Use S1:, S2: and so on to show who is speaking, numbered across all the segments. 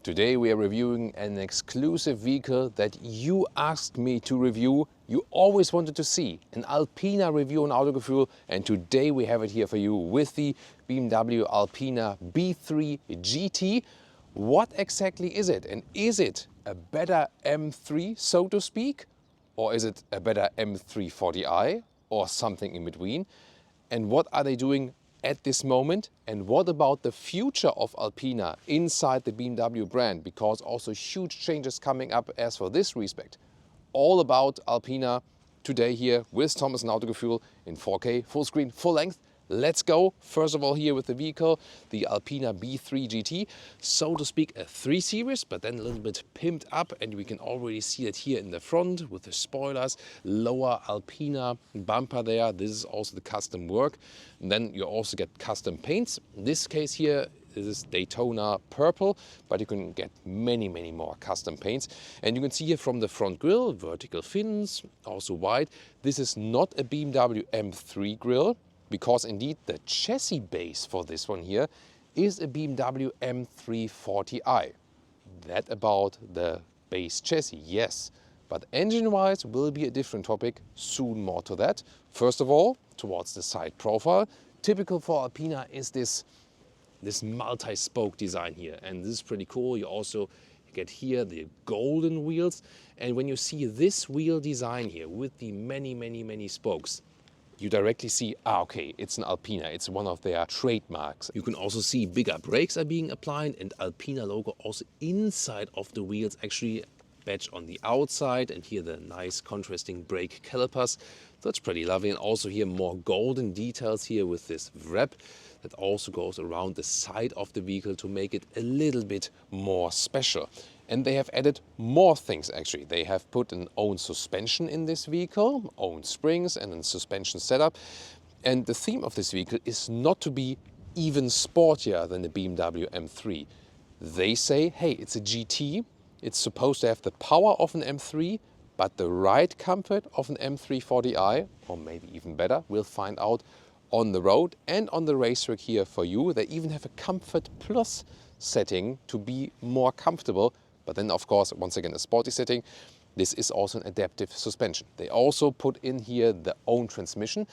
S1: Today we are reviewing an exclusive vehicle that you asked me to review. You always wanted to see an Alpina review on Autogefühl, and today we have it here for you with the BMW Alpina B3 GT. What exactly is it? And is it a better M3, so to speak? Or is it a better M340i or something in between? And what are they doing at this moment? And what about the future of Alpina inside the BMW brand? Because also huge changes coming up as for this respect. All about Alpina today here with Thomas and Autogefühl in 4K, full screen, full length. Let's go. First of all, here with the vehicle, the Alpina B3 GT, so to speak, a 3 Series, but then a little bit pimped up, and we can already see it here in the front with the spoilers, lower Alpina bumper there. This is also the custom work. And then you also get custom paints. In this case here, this is Daytona purple, but you can get many more custom paints. And you can see here from the front grille, vertical fins, also wide. This is not a BMW M3 grille, because indeed the chassis base for this one here is a BMW M340i. That about the base chassis, yes. But engine-wise will be a different topic, soon more to that. First of all, towards the side profile. Typical for Alpina is this multi-spoke design here, and this is pretty cool. You also get here the golden wheels, and when you see this wheel design here with the many spokes, you directly see, okay, it's an Alpina. It's one of their trademarks. You can also see bigger brakes are being applied, and Alpina logo also inside of the wheels, actually badge on the outside, and here the nice contrasting brake calipers. That's pretty lovely. And also here more golden details here with this wrap that also goes around the side of the vehicle to make it a little bit more special. And they have added more things actually. They have put an own suspension in this vehicle, own springs and a suspension setup. And the theme of this vehicle is not to be even sportier than the BMW M3. They say, hey, it's a GT. It's supposed to have the power of an M3, but the ride comfort of an M340i, or maybe even better, we'll find out on the road and on the racetrack here for you. They even have a Comfort Plus setting to be more comfortable. But then, of course, once again, a sporty setting. This is also an adaptive suspension. They also put in here the own transmission.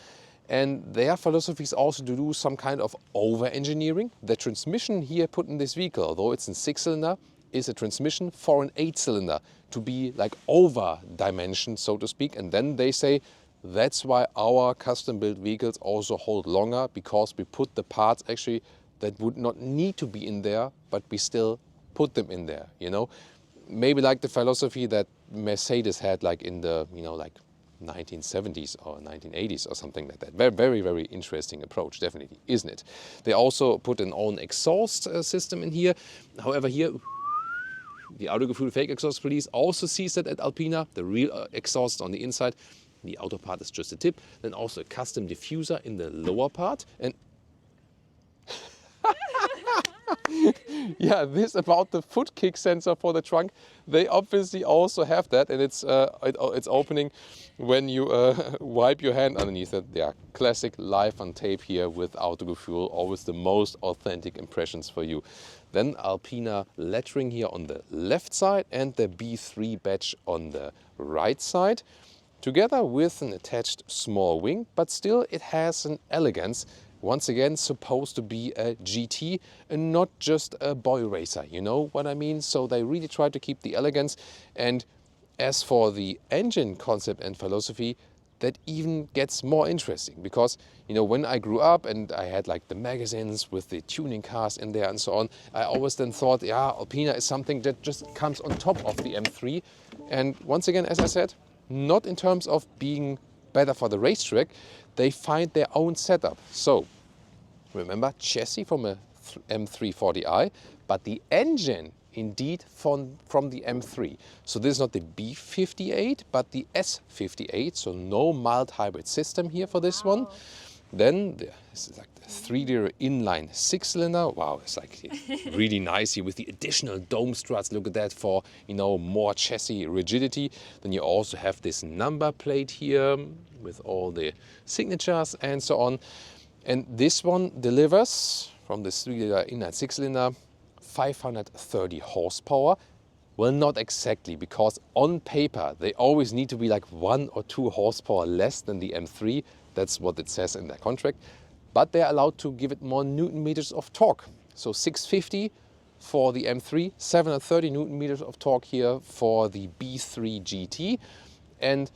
S1: And their philosophy is also to do some kind of over-engineering. The transmission here put in this vehicle, although it's a 6-cylinder, is a transmission for an 8-cylinder to be like over-dimensioned, so to speak. And then they say, that's why our custom-built vehicles also hold longer, because we put the parts actually that would not need to be in there, but we still put them in there, you know. Maybe like the philosophy that Mercedes had like in the, you know, like 1970s or 1980s or something like that. Very interesting approach, definitely, isn't it? They also put an own exhaust system in here. However, here, the Autogefühl fake exhaust police also sees that at Alpina, the real exhaust on the inside. The outer part is just a tip. Then also a custom diffuser in the lower part. And yeah, this about the foot kick sensor for the trunk. They obviously also have that, and it's opening when you wipe your hand underneath it. Yeah, classic live on tape here with Autogefühl, always the most authentic impressions for you. Then Alpina lettering here on the left side and the B3 badge on the right side, together with an attached small wing, but still it has an elegance. Once again, supposed to be a GT and not just a boy racer, you know what I mean? So they really try to keep the elegance. And as for the engine concept and philosophy, that even gets more interesting, because, you know, when I grew up and I had like the magazines with the tuning cars in there and so on, I always then thought, yeah, Alpina is something that just comes on top of the M3. And once again, as I said, not in terms of being better for the racetrack, they find their own setup. So remember, chassis from a M340i, but the engine indeed from the M3. So this is not the B58, but the S58, so no mild hybrid system here for this one. Then this is like the 3-liter inline 6-cylinder. Wow, it's like really nice here with the additional dome struts. Look at that for, you know, more chassis rigidity. Then you also have this number plate here with all the signatures and so on. And this one delivers from the 3-liter inline 6-cylinder 530 horsepower. Well, not exactly, because on paper they always need to be like 1 or 2 horsepower less than the M3. That's what it says in their contract. But they're allowed to give it more Newton meters of torque. So 650 for the M3, 730 Newton meters of torque here for the B3 GT. And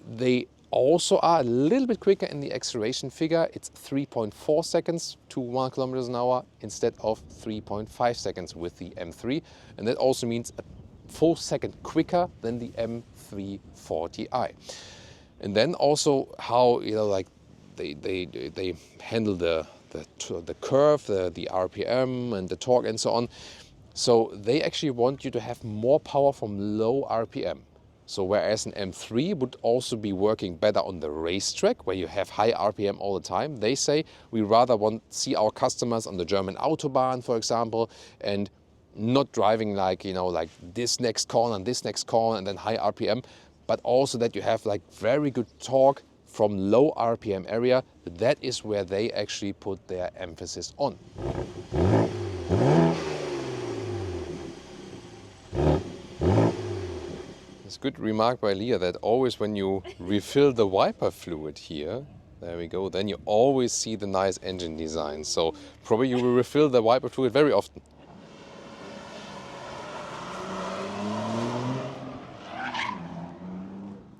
S1: they also are a little bit quicker in the acceleration figure. It's 3.4 seconds to 1 kilometers an hour instead of 3.5 seconds with the M3. And that also means a full second quicker than the M340i. And then also how, you know, like they handle the curve, the RPM and the torque and so on. So they actually want you to have more power from low RPM. So whereas an M3 would also be working better on the racetrack where you have high RPM all the time, they say we rather see our customers on the German Autobahn, for example, and not driving like, you know, like this next corner and this next corner and then high RPM, but also that you have like very good torque from low RPM area. That is where they actually put their emphasis on. It's a good remark by Leah that always when you refill the wiper fluid here, there we go, then you always see the nice engine design. So probably you will refill the wiper fluid very often.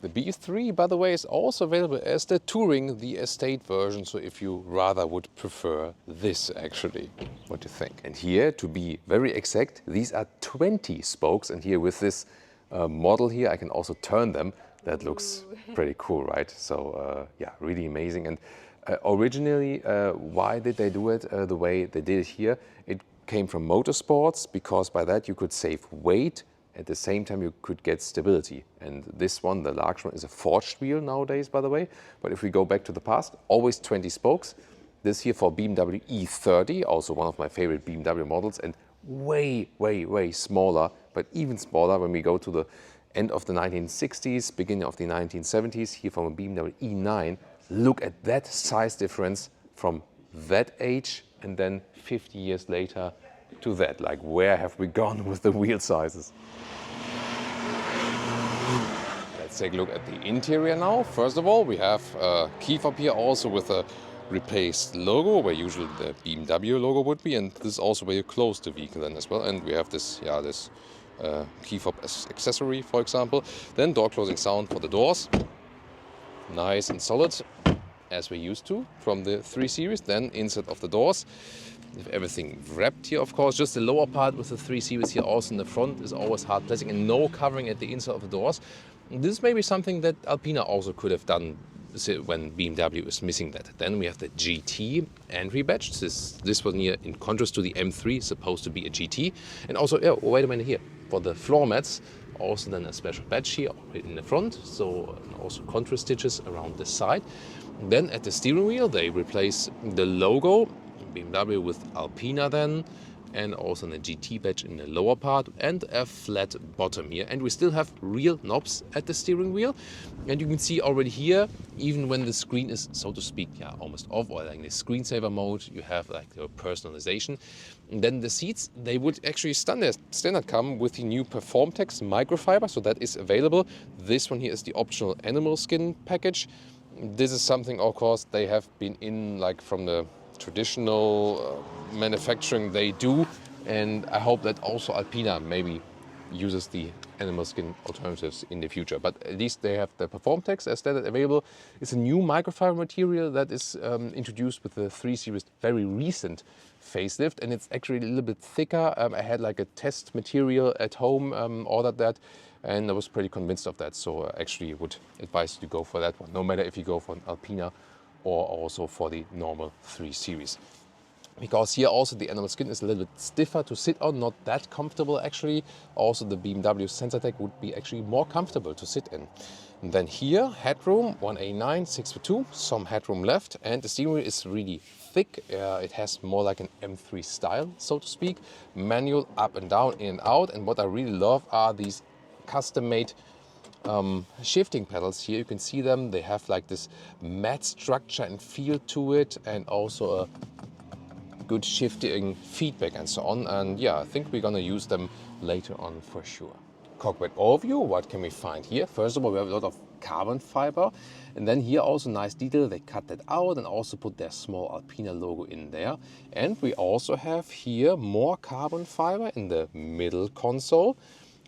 S1: The B3, by the way, is also available as the Touring, the estate version. So if you rather would prefer this, actually, what do you think? And here, to be very exact, these are 20 spokes. And here with this model here, I can also turn them. That looks pretty cool, right? So yeah, really amazing. And originally, why did they do it the way they did it here? It came from motorsports, because by that you could save weight. At the same time, you could get stability. And this one, the large one, is a forged wheel nowadays, by the way. But if we go back to the past, always 20 spokes. This here for BMW E30, also one of my favorite BMW models, and way, way, way smaller, but even smaller when we go to the end of the 1960s, beginning of the 1970s, here from a BMW E9. Look at that size difference from that age and then 50 years later to that. Like, where have we gone with the wheel sizes? Let's take a look at the interior now. First of all, we have a key fob here also with a replaced logo, where usually the BMW logo would be, and this is also where you close the vehicle then as well. And we have this, yeah, this key fob accessory, for example. Then door closing sound for the doors. Nice and solid, as we're used to from the 3 Series. Then inside of the doors, if everything wrapped here, of course. Just the lower part with the 3 Series here also in the front is always hard plastic and no covering at the inside of the doors. This may be something that Alpina also could have done when BMW is missing that. Then we have the GT entry badge. This one here, in contrast to the M3, supposed to be a GT. And also, yeah, wait a minute here, for the floor mats, also then a special badge here in the front. So also contrast stitches around the side. Then at the steering wheel, they replace the logo BMW with Alpina then, and also the GT badge in the lower part and a flat bottom here. And we still have real knobs at the steering wheel. And you can see already here, even when the screen is, so to speak, yeah, almost off, or like the screensaver mode, you have like your personalization. And then the seats, they would actually standard come with the new PerformTex microfibre, so that is available. This one here is the optional animal skin package. This is something, of course, they have been in like from the traditional manufacturing they do, and I hope that also Alpina maybe uses the animal skin alternatives in the future. But at least they have the PerformTex as standard available. It's a new microfiber material that is introduced with the 3 Series very recent facelift, and it's actually a little bit thicker. I had like a test material at home, ordered that, and I was pretty convinced of that. So I actually would advise you to go for that one, no matter if you go for an Alpina or also for the normal 3 Series. Because here also the animal skin is a little bit stiffer to sit on, not that comfortable actually. Also the BMW SensorTech would be actually more comfortable to sit in. And then here, headroom 189, 6'2", some headroom left, and the steering wheel is really thick. It has more like an M3 style, so to speak. Manual up and down, in and out. And what I really love are these custom-made shifting pedals here. You can see them. They have like this matte structure and feel to it, and also a good shifting feedback and so on. And yeah, I think we're gonna use them later on for sure. Cockpit overview, what can we find here? First of all, we have a lot of carbon fiber, and then here also nice detail, they cut that out and also put their small Alpina logo in there. And we also have here more carbon fiber in the middle console.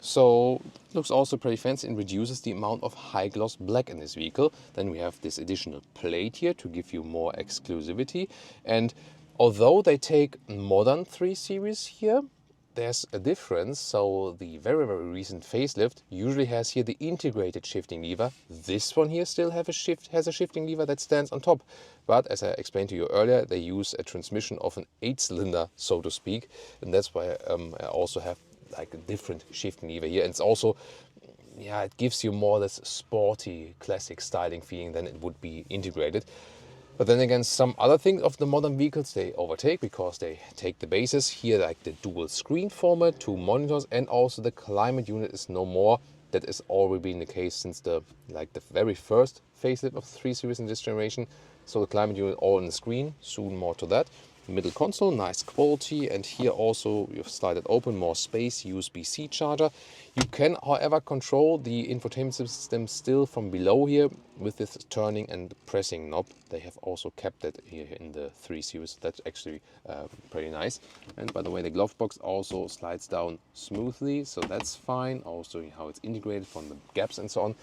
S1: So it looks also pretty fancy and reduces the amount of high gloss black in this vehicle. Then we have this additional plate here to give you more exclusivity. And although they take modern 3 Series here, there's a difference. So the very recent facelift usually has here the integrated shifting lever. This one here still has a shifting lever that stands on top. But as I explained to you earlier, they use a transmission of an 8-cylinder, so to speak. And that's why I also have like a different shifting lever here. And it's also, yeah, it gives you more or less sporty, classic styling feeling than it would be integrated. But then again, some other things of the modern vehicles they overtake because they take the basis here, like the dual screen format, 2 monitors, and also the climate unit is no more. That has already been the case since the very first facelift of 3 Series in this generation. So the climate unit all on the screen, soon more to that. Middle console, nice quality, and here also you've slided open, more space, USB-C charger. You can, however, control the infotainment system still from below here with this turning and pressing knob. They have also kept that here in the 3 Series. That's actually pretty nice. And by the way, the glove box also slides down smoothly, so that's fine. Also how it's integrated from the gaps and so on.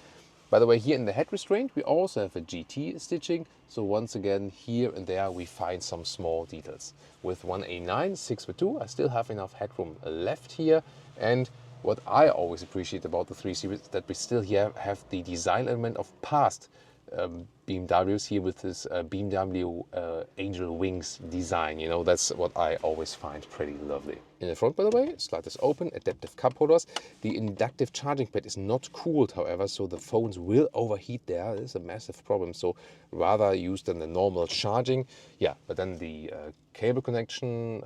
S1: By the way, here in the head restraint, we also have a GT stitching. So once again, here and there, we find some small details. With 189 6x2, I still have enough headroom left here. And what I always appreciate about the 3 Series is that we still here have the design element of past BMWs here with this BMW angel wings design. You know, that's what I always find pretty lovely. In the front, by the way, slide is open, adaptive cup holders. The inductive charging pad is not cooled, however, so the phones will overheat there. This is a massive problem, so rather use than the normal charging. Yeah, but then the cable connection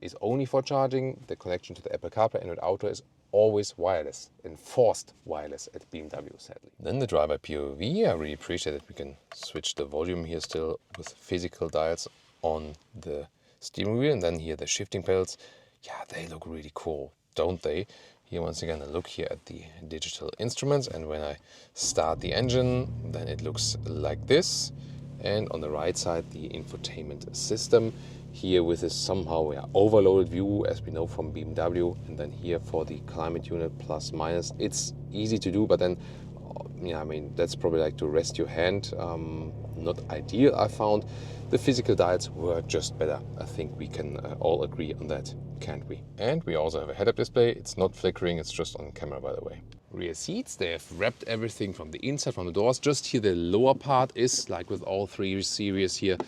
S1: is only for charging. The connection to the Apple CarPlay Android Auto is always wireless, enforced wireless at BMW, sadly. Then the driver POV, I really appreciate that we can switch the volume here still with physical dials on the steering wheel, and then here the shifting pedals. Yeah, they look really cool, don't they? Here once again a look here at the digital instruments, and when I start the engine, then it looks like this. And on the right side, the infotainment system. Here with this somehow overloaded view, as we know from BMW. And then here for the climate unit plus minus. It's easy to do, but then, yeah, I mean, that's probably like to rest your hand. Not ideal, I found. The physical dials were just better. I think we can all agree on that, can't we? And we also have a head-up display. It's not flickering, it's just on camera, by the way. Rear seats, they have wrapped everything from the inside, from the doors. Just here the lower part is, like with all 3 Series here,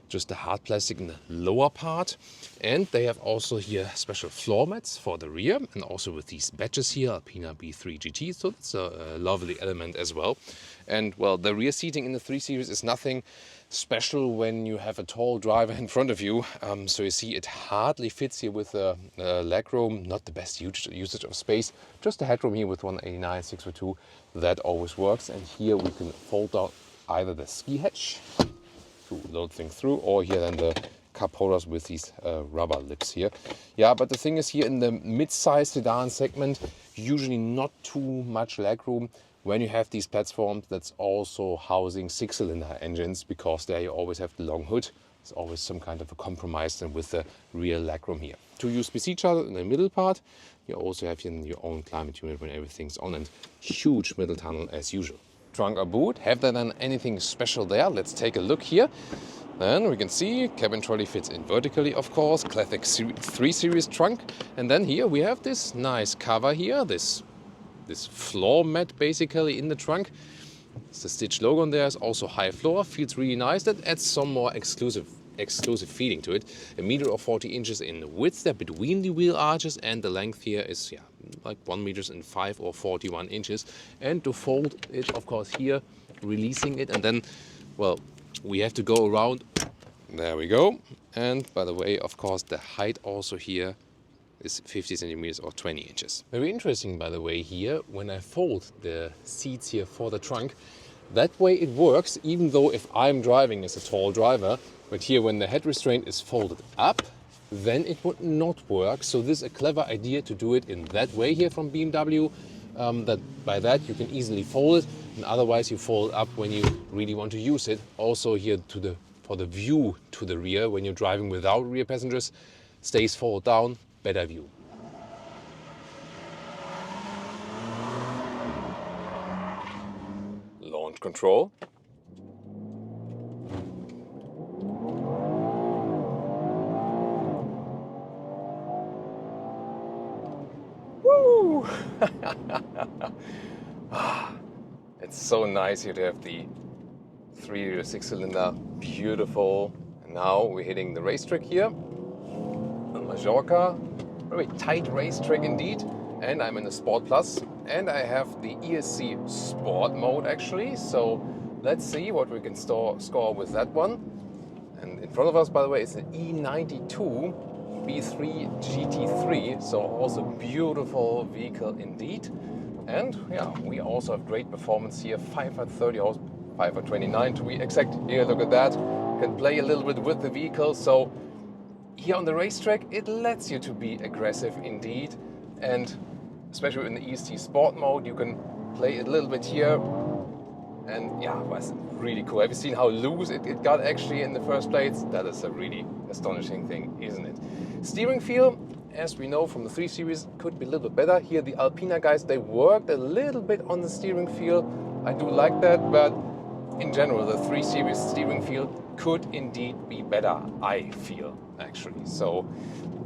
S1: just the hard plastic in the lower part. And they have also here special floor mats for the rear, and also with these badges here, Alpina B3 GT, so that's a lovely element as well. And well, the rear seating in the 3 Series is nothing special when you have a tall driver in front of you. So you see it hardly fits here with the legroom, not the best usage of space, just the headroom here with 189 6x2, that always works. And here we can fold out either the ski hatch to load things through, or here then the cup holders with these rubber lips here. Yeah, but the thing is, here in the mid-size sedan segment, usually not too much legroom. When you have these platforms, that's also housing 6-cylinder engines, because there you always have the long hood. It's always some kind of a compromise then with the rear legroom here. 2 USB-C chargers in the middle part. You also have here your own climate unit when everything's on, and huge middle tunnel as usual. Trunk or boot, have they done anything special there? Let's take a look here. Then we can see cabin trolley fits in vertically, of course, classic 3 Series trunk. And then here we have this nice cover here, this floor mat basically in the trunk. It's the Stitch logo on there. It's also high floor, feels really nice. That adds some more exclusive feeling to it. 1 meter or 40 inches in width there between the wheel arches, and the length here is like 1 meter and 5 or 41 inches. And to fold it, of course, here, releasing it, and then, well, we have to go around. There we go. And by the way, of course, the height also here is 50 centimeters or 20 inches. Very interesting, by the way, here, when I fold the seats here for the trunk, that way it works, even though if I'm driving as a tall driver, But here, when the head restraint is folded up, then it would not work. So this is a clever idea to do it in that way here from BMW. By that you can easily fold it, and otherwise you fold up when you really want to use it. Also here for the view to the rear, when you're driving without rear passengers, stays fold down, better view. Launch control. Woo! It's so nice here to have the 3-liter 6-cylinder, beautiful. And now we're hitting the racetrack here on Mallorca. Very tight racetrack indeed. And I'm in the Sport Plus, and I have the ESC Sport mode actually. So let's see what we can score with that one. And in front of us, by the way, is an E92 B3 GT3, so also beautiful vehicle indeed. And yeah, we also have great performance here, 530 horse, 529 to be exact. Here, look at that. Can play a little bit with the vehicle. So here on the racetrack, it lets you to be aggressive indeed. And especially in the ESC Sport mode, you can play a little bit here. And yeah, it was really cool. Have you seen how loose it got actually in the first place? That is a really astonishing thing, isn't it? Steering feel, as we know from the 3 Series, could be a little bit better. Here the Alpina guys, they worked a little bit on the steering feel. I do like that, but in general, the 3 Series steering feel could indeed be better, I feel, actually. So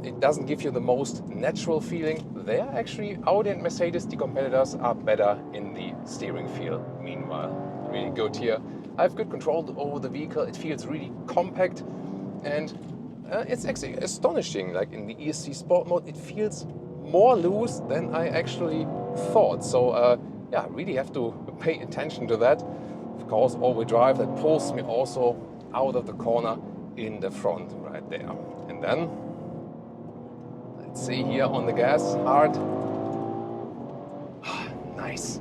S1: it doesn't give you the most natural feeling. There actually, Audi and Mercedes, the competitors, are better in the steering feel. Meanwhile, really good here. I have good control over the vehicle. It feels really compact, and it's actually astonishing. Like in the ESC Sport mode, it feels more loose than I actually thought. So yeah, really have to pay attention to that. Of course, all-wheel drive, that pulls me also out of the corner in the front right there. And then let's see here on the gas, hard. Nice.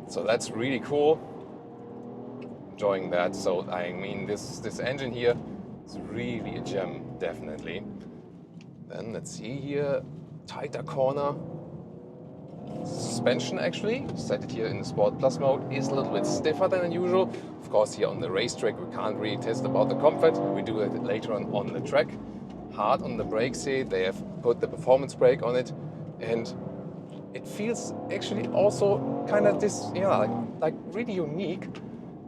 S1: So that's really cool. Enjoying that. So I mean, this engine here is really a gem, definitely. Then let's see here, tighter corner. Suspension actually, set it here in the Sport Plus mode, is a little bit stiffer than usual. Of course, here on the racetrack we can't really test about the comfort. We do it later on the track. Hard on the brakes here, they have put the performance brake on it, and it feels actually also kind of this, yeah, like really unique.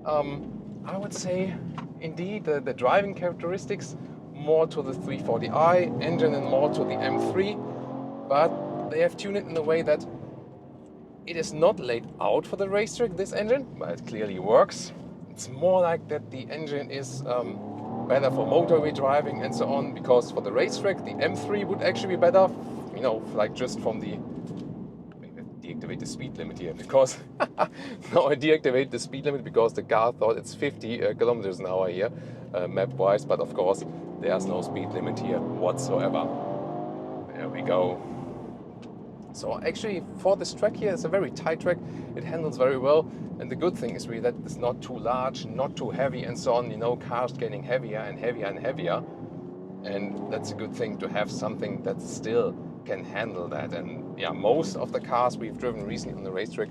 S1: I would say indeed the driving characteristics more to the 340i engine and more to the M3, but they have tuned it in a way that it is not laid out for the racetrack, this engine, but it clearly works. It's more like that the engine is better for motorway driving and so on, because for the racetrack the M3 would actually be better, you know, like just from the deactivate the speed limit here, because no, I deactivate the speed limit because the car thought it's 50 kilometers an hour here, map wise, but of course there's no speed limit here whatsoever. There we go. So actually for this track here, it's a very tight track, it handles very well, and the good thing is really that it's not too large, not too heavy and so on. You know, cars getting heavier and heavier and heavier, and that's a good thing to have something that still can handle that. And yeah, most of the cars we've driven recently on the racetrack,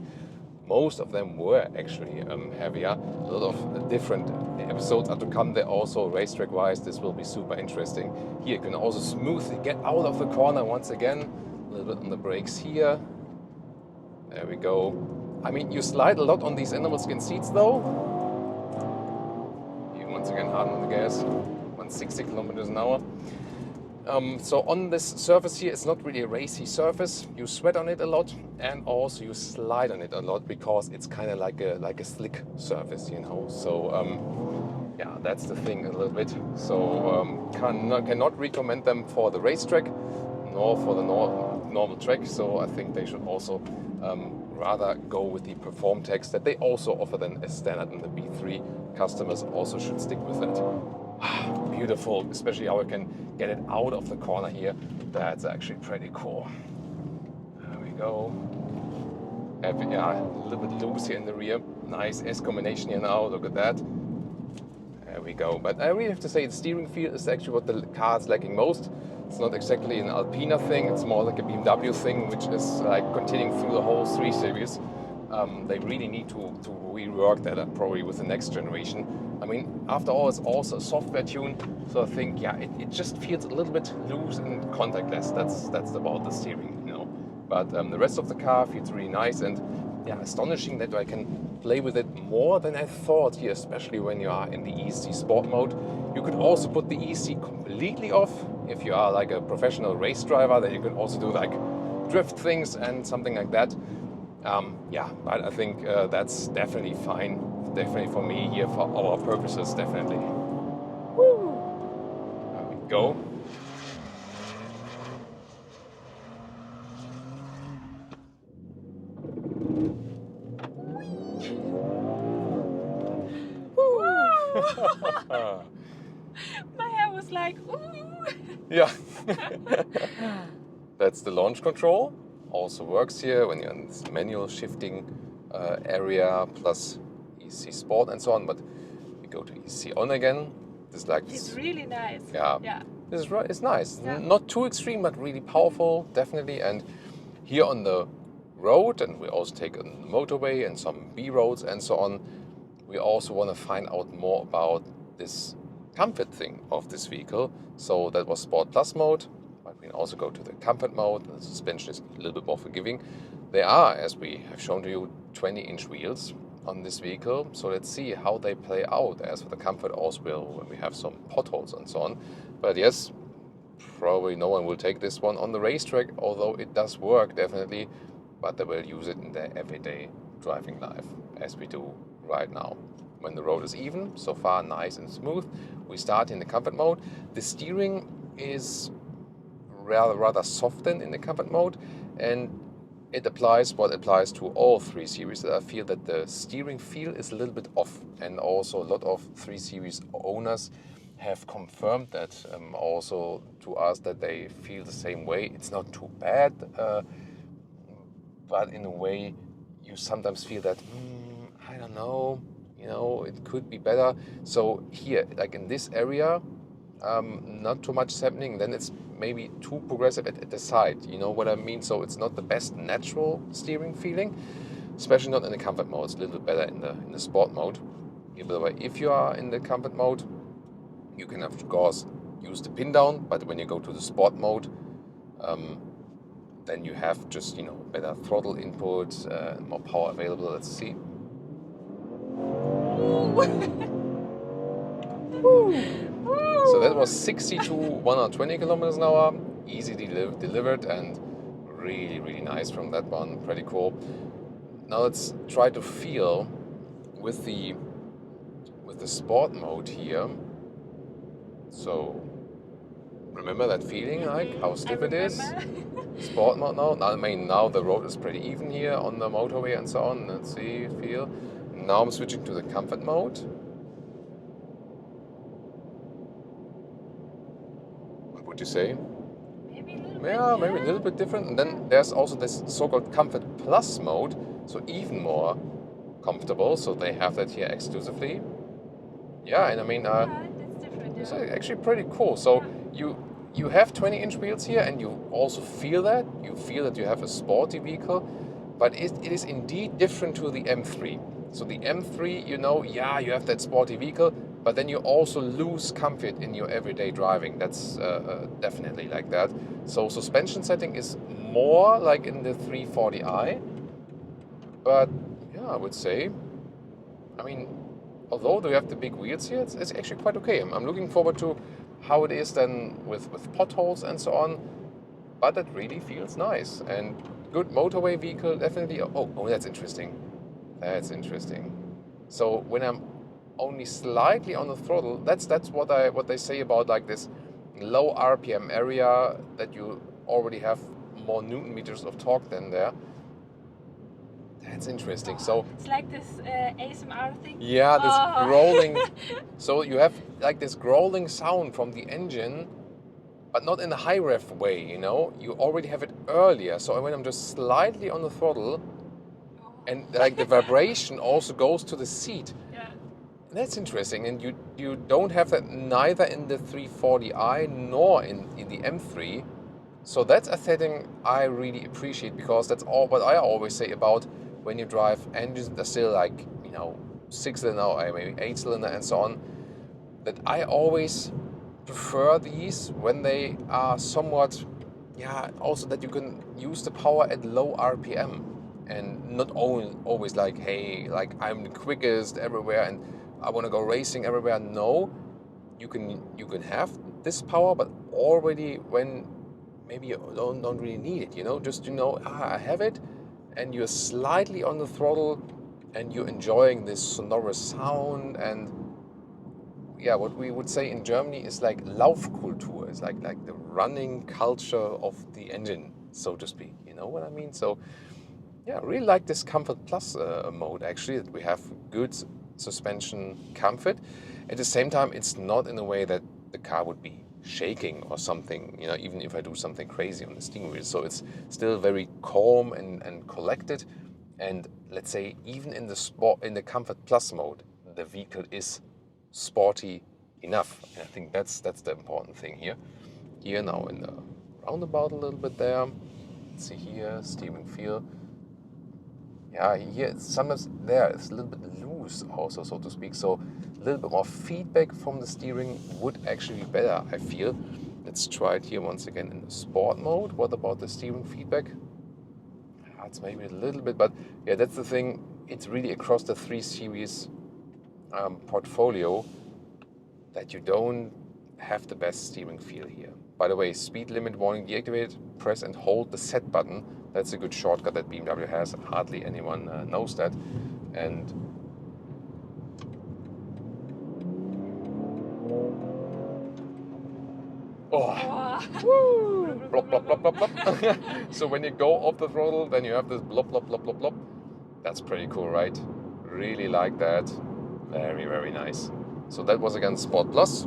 S1: most of them were actually heavier. A lot of different episodes are to come there also racetrack wise. This will be super interesting. Here you can also smoothly get out of the corner once again. A little bit on the brakes here. There we go. I mean, you slide a lot on these animal skin seats though. Here once again hard on the gas. 160 kilometers an hour. So on this surface here, it's not really a racy surface. You sweat on it a lot, and also you slide on it a lot because it's kind of like a slick surface, you know. So yeah, that's the thing a little bit. So cannot recommend them for the racetrack, nor for the normal track. So I think they should also rather go with the PerformTex that they also offer then as standard in the B3. Customers also should stick with that. Beautiful, especially how I can get it out of the corner here. That's actually pretty cool. There we go. Yeah, a little bit loose here in the rear. Nice S combination here now, look at that. There we go. But I really have to say the steering feel is actually what the car is lacking most. It's not exactly an Alpina thing, it's more like a BMW thing, which is like continuing through the whole 3 Series. They really need to rework that probably with the next generation. I mean, after all, it's also a software tune, so I think, yeah, it just feels a little bit loose and contactless. That's about the steering, you know. But the rest of the car feels really nice, and yeah, astonishing that I can play with it more than I thought here, especially when you are in the EC Sport mode. You could also put the EC completely off. If you are like a professional race driver, then you could also do like drift things and something like that. Yeah, but I think that's definitely fine. Definitely for me here, for our purposes, definitely. Woo! There we go.
S2: My hair was like, ooh.
S1: Yeah. That's the launch control. Also works here when you're in this manual shifting area, plus EC Sport and so on. But we go to EC On again. This like
S2: It's really nice.
S1: Yeah.
S2: Yeah.
S1: This is right. It's nice.
S2: Yeah.
S1: Not too extreme, but really powerful, definitely. And here on the road, and we also take on the motorway and some B roads and so on, we also want to find out more about this comfort thing of this vehicle. So that was Sport Plus mode, but we can also go to the comfort mode. The suspension is a little bit more forgiving. There are, as we have shown to you, 20-inch wheels on this vehicle. So let's see how they play out. As for the comfort, also will when we have some potholes and so on. But yes, probably no one will take this one on the racetrack, although it does work definitely, but they will use it in their everyday driving life, as we do right now. When the road is even, so far nice and smooth. We start in the comfort mode. The steering is rather softened in the comfort mode, and it applies what applies to all 3 Series. I feel that the steering feel is a little bit off, and also a lot of 3 Series owners have confirmed that also to us, that they feel the same way. It's not too bad, but in a way you sometimes feel that I don't know, you know, it could be better. So here, like in this area, not too much is happening. Then it's maybe too progressive at the side, you know what I mean? So it's not the best natural steering feeling, especially not in the comfort mode. It's a little bit better in the sport mode. By the way, if you are in the comfort mode, you can of course use the pin down, but when you go to the sport mode, then you have just, you know, better throttle input, more power available. Let's see. So that was 60 to 120 kilometers an hour, easily delivered, and really nice from that one. Pretty cool. Now let's try to feel with the sport mode here. So remember that feeling, like how stiff it is? Sport mode now. I mean, now the road is pretty even here on the motorway and so on. Let's see, feel. Now I'm switching to the comfort mode. What would you say?
S2: Maybe a little bit.
S1: Yeah, maybe a little bit different. And then there's also this so-called Comfort Plus mode, so even more comfortable. So they have that here exclusively. Yeah, and I mean,
S2: That's different.
S1: it's
S2: Yeah.
S1: actually pretty cool. So you have 20-inch wheels here, and you also feel that. You feel that you have a sporty vehicle, but it is indeed different to the M3. So the M3, you know, yeah, you have that sporty vehicle, but then you also lose comfort in your everyday driving. That's definitely like that. So suspension setting is more like in the 340i, but yeah, I would say, I mean, although they have the big wheels here, it's actually quite okay. I'm looking forward to how it is then with potholes and so on, but it really feels nice. And good motorway vehicle, definitely. Oh, that's interesting. That's interesting. So when I'm only slightly on the throttle, that's what they say about like this low RPM area, that you already have more Newton meters of torque than there. That's interesting. So
S2: It's like this ASMR thing.
S1: yeah, this growling. So you have like this growling sound from the engine, but not in a high ref way, you know. You already have it earlier. So when I'm just slightly on the throttle, and like the vibration also goes to the seat.
S2: Yeah.
S1: That's interesting. And you you don't have that neither in the 340i nor in the M3. So that's a setting I really appreciate, because that's all what I always say about when you drive engines that are still like, you know, 6-cylinder or maybe 8-cylinder and so on, that I always prefer these when they are somewhat, yeah, also that you can use the power at low RPM and not always like, hey, like I'm the quickest everywhere and I want to go racing everywhere. No, you can have this power, but already when maybe you don't really need it, you know, just I have it, and you're slightly on the throttle and you're enjoying this sonorous sound. And yeah, what we would say in Germany is like Laufkultur. It's like the running culture of the engine, so to speak. You know what I mean? So yeah, I really like this Comfort Plus mode, actually, that we have good suspension comfort. At the same time, it's not in a way that the car would be shaking or something, you know, even if I do something crazy on the steering wheel. So it's still very calm and collected. And let's say even in the Comfort Plus mode, the vehicle is sporty enough. And I think that's the important thing here. Here now in the roundabout a little bit there. Let's see here, steering feel. Yeah, here sometimes there it's a little bit loose also, so to speak. So a little bit more feedback from the steering would actually be better, I feel. Let's try it here once again in the sport mode. What about the steering feedback? It's maybe a little bit, but yeah, that's the thing. It's really across the 3 Series portfolio that you don't have the best steering feel here. By the way, speed limit warning deactivated. Press and hold the set button. That's a good shortcut that BMW has. Hardly anyone knows that. And oh, woo, blop, blop, blop, blop, blop. So when you go off the throttle, then you have this blop, blop, blop, blop, blop. That's pretty cool, right? Really like that. Very, very nice. So that was again Sport Plus.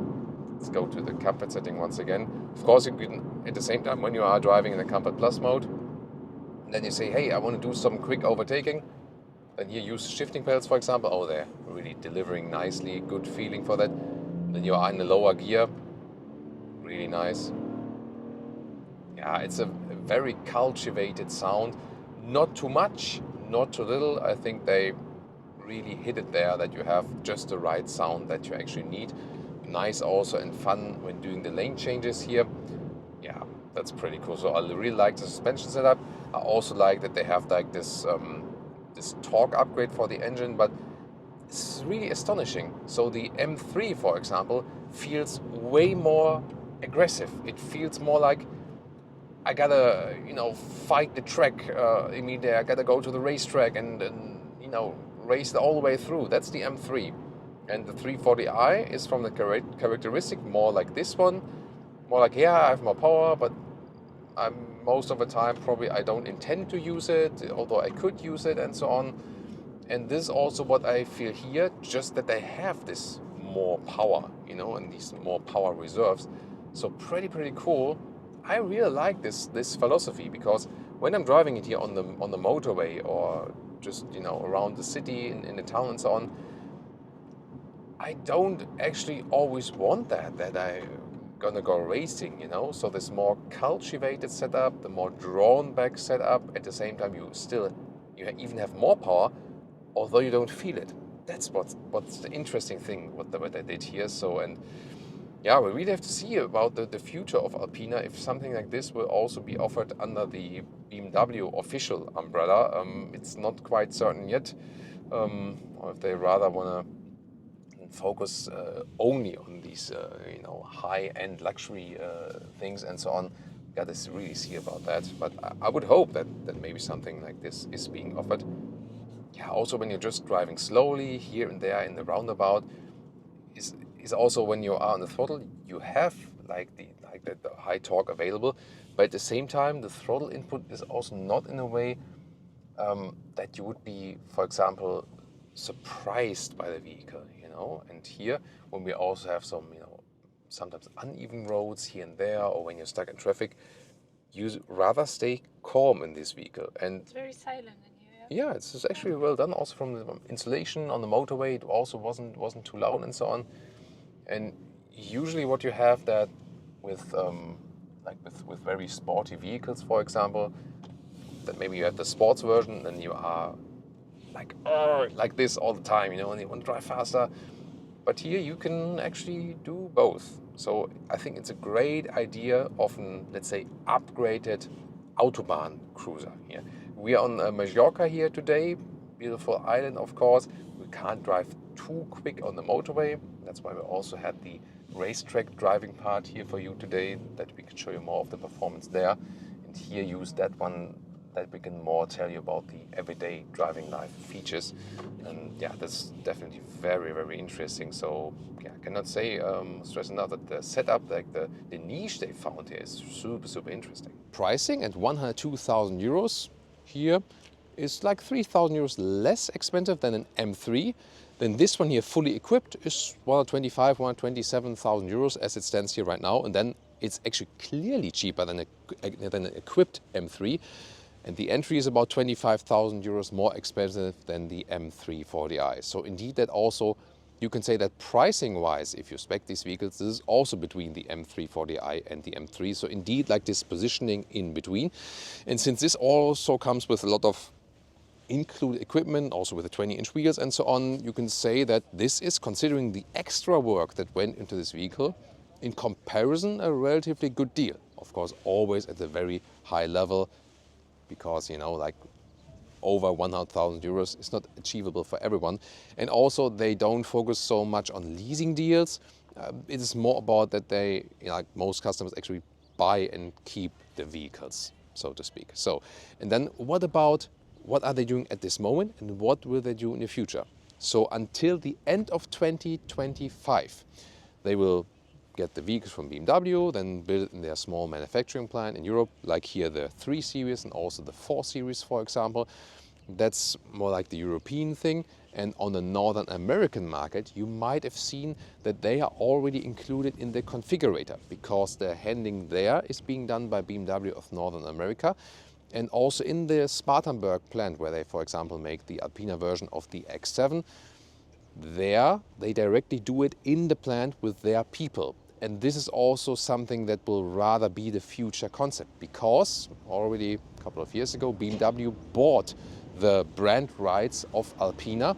S1: Let's go to the Comfort setting once again. Of course, you can, at the same time, when you are driving in the Comfort Plus mode, then you say, hey, I want to do some quick overtaking. Then here use shifting pedals, for example. Oh, they're really delivering nicely, good feeling for that. Then you are in the lower gear. Really nice. Yeah, it's a very cultivated sound. Not too much, not too little. I think they really hit it there, that you have just the right sound that you actually need. Nice also and fun when doing the lane changes here. Yeah, that's pretty cool. So I really like the suspension setup. I also like that they have like this this torque upgrade for the engine, but it's really astonishing. So the M3, for example, feels way more aggressive. It feels more like I gotta, you know, fight the track immediately. I gotta go to the racetrack and you know, race all the way through. That's the M3. And the 340i is from the characteristic more like this one. More like, yeah, I have more power, but most of the time probably I don't intend to use it, although I could use it and so on. And this is also what I feel here, just that they have this more power, you know, and these more power reserves. So pretty cool. I really like this philosophy, because when I'm driving it here on the motorway or just, you know, around the city in the town and so on, I don't actually always want that I'm gonna go racing, you know. So this more cultivated setup, the more drawn back setup. At the same time, you even have more power, although you don't feel it. That's what's the interesting thing what they did here. So, and yeah, we really have to see about the future of Alpina, if something like this will also be offered under the BMW official umbrella. It's not quite certain yet, or if they rather want to focus only on these you know, high-end luxury things and so on. Got to really see about that. But I would hope that maybe something like this is being offered. Yeah, also when you're just driving slowly here and there in the roundabout, is also when you are on the throttle, you have like the high torque available, but at the same time the throttle input is also not in a way that you would be, for example, surprised by the vehicle, you know. And here, when we also have some, you know, sometimes uneven roads here and there, or when you're stuck in traffic, you rather stay calm in this vehicle. And
S2: It's very silent in here.
S1: yeah, it's actually well done. Also from the insulation on the motorway, it also wasn't too loud and so on. And usually what you have that with with very sporty vehicles, for example, that maybe you have the sports version and you are like this all the time, you know, and you want to drive faster. But here you can actually do both. So I think it's a great idea of an, let's say, upgraded Autobahn cruiser here. We are on Mallorca here today, beautiful island, of course. We can't drive too quick on the motorway. That's why we also had the racetrack driving part here for you today, that we can show you more of the performance there. And here use that one that we can more tell you about the everyday driving life features. And yeah, that's definitely very, very interesting. So yeah, I cannot say, stress enough that the setup, like the niche they found here is super, super interesting. Pricing at 102,000 euros here is like 3,000 euros less expensive than an M3. Then this one here, fully equipped, is 125, 127,000 euros as it stands here right now. And then it's actually clearly cheaper than an equipped M3. And the entry is about 25,000 euros more expensive than the M340i. So indeed, that also, you can say that pricing-wise, if you spec these vehicles, this is also between the M340i and the M3. So indeed, like this positioning in between. And since this also comes with a lot of included equipment, also with the 20-inch wheels and so on, you can say that this is, considering the extra work that went into this vehicle, in comparison, a relatively good deal. Of course, always at a very high level, because, you know, like over 100,000 euros is not achievable for everyone. And also they don't focus so much on leasing deals. It is more about that they, you know, like most customers actually buy and keep the vehicles, so to speak. So, and then what are they doing at this moment and what will they do in the future? So until the end of 2025, they will get the vehicles from BMW, then build it in their small manufacturing plant in Europe, like here the 3 Series and also the 4 Series, for example. That's more like the European thing. And on the Northern American market, you might have seen that they are already included in the configurator, because the handling there is being done by BMW of Northern America. And also in the Spartanburg plant, where they, for example, make the Alpina version of the X7, there they directly do it in the plant with their people. And this is also something that will rather be the future concept, because already a couple of years ago, BMW bought the brand rights of Alpina,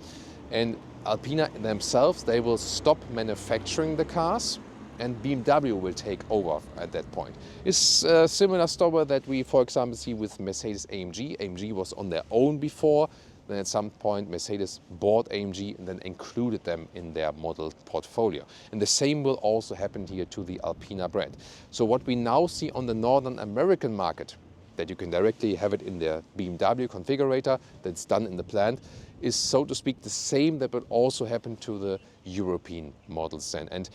S1: and Alpina themselves, they will stop manufacturing the cars and BMW will take over at that point. It's a similar story that we, for example, see with Mercedes AMG. AMG was on their own before. Then at some point Mercedes bought AMG and then included them in their model portfolio. And the same will also happen here to the Alpina brand. So what we now see on the Northern American market, that you can directly have it in the BMW configurator that's done in the plant, is, so to speak, the same that will also happen to the European models then. And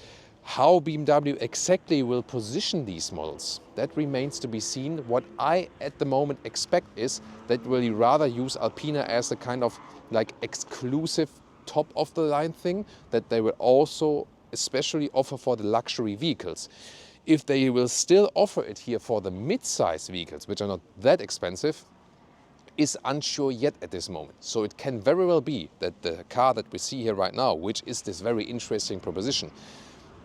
S1: how BMW exactly will position these models, that remains to be seen. What I at the moment expect is that we'll rather use Alpina as a kind of like exclusive top of the line thing that they will also especially offer for the luxury vehicles. If they will still offer it here for the mid-size vehicles, which are not that expensive, is unsure yet at this moment. So it can very well be that the car that we see here right now, which is this very interesting proposition,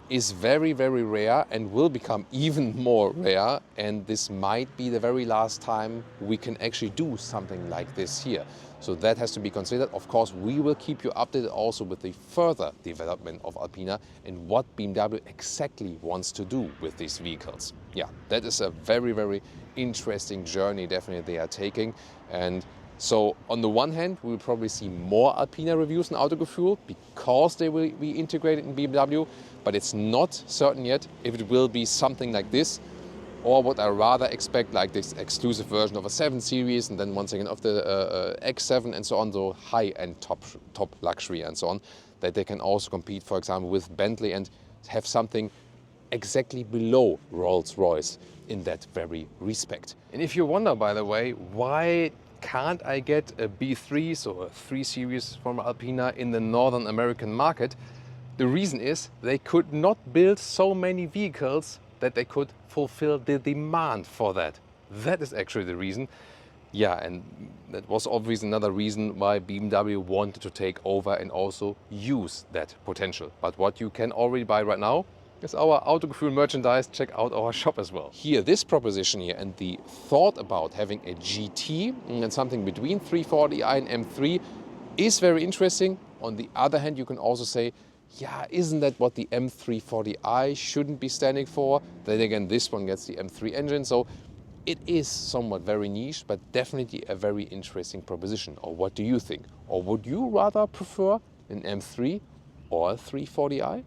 S1: is very, very rare and will become even more rare. And this might be the very last time we can actually do something like this here. So that has to be considered. Of course, we will keep you updated also with the further development of Alpina and what BMW exactly wants to do with these vehicles. Yeah, that is a very, very interesting journey definitely they are taking. And so on the one hand, we will probably see more Alpina reviews in Autogefühl because they will be integrated in BMW, but it's not certain yet if it will be something like this, or what I rather expect, like this exclusive version of a 7 Series and then once again of the X7 and so on, so high-end top luxury and so on, that they can also compete, for example, with Bentley and have something exactly below Rolls-Royce in that very respect. And if you wonder, by the way, why can't I get a B3, so a 3 Series from Alpina in the Northern American market? The reason is they could not build so many vehicles that they could fulfill the demand for that. That is actually the reason. Yeah, and that was obviously another reason why BMW wanted to take over and also use that potential. But what you can already buy right now is our Autogefühl merchandise. Check out our shop as well. Here, this proposition here and the thought about having a GT and something between 340i and M3 is very interesting. On the other hand, you can also say, yeah, isn't that what the M340i shouldn't be standing for? Then again, this one gets the M3 engine. So it is somewhat very niche, but definitely a very interesting proposition. Or what do you think? Or would you rather prefer an M3 or a 340i?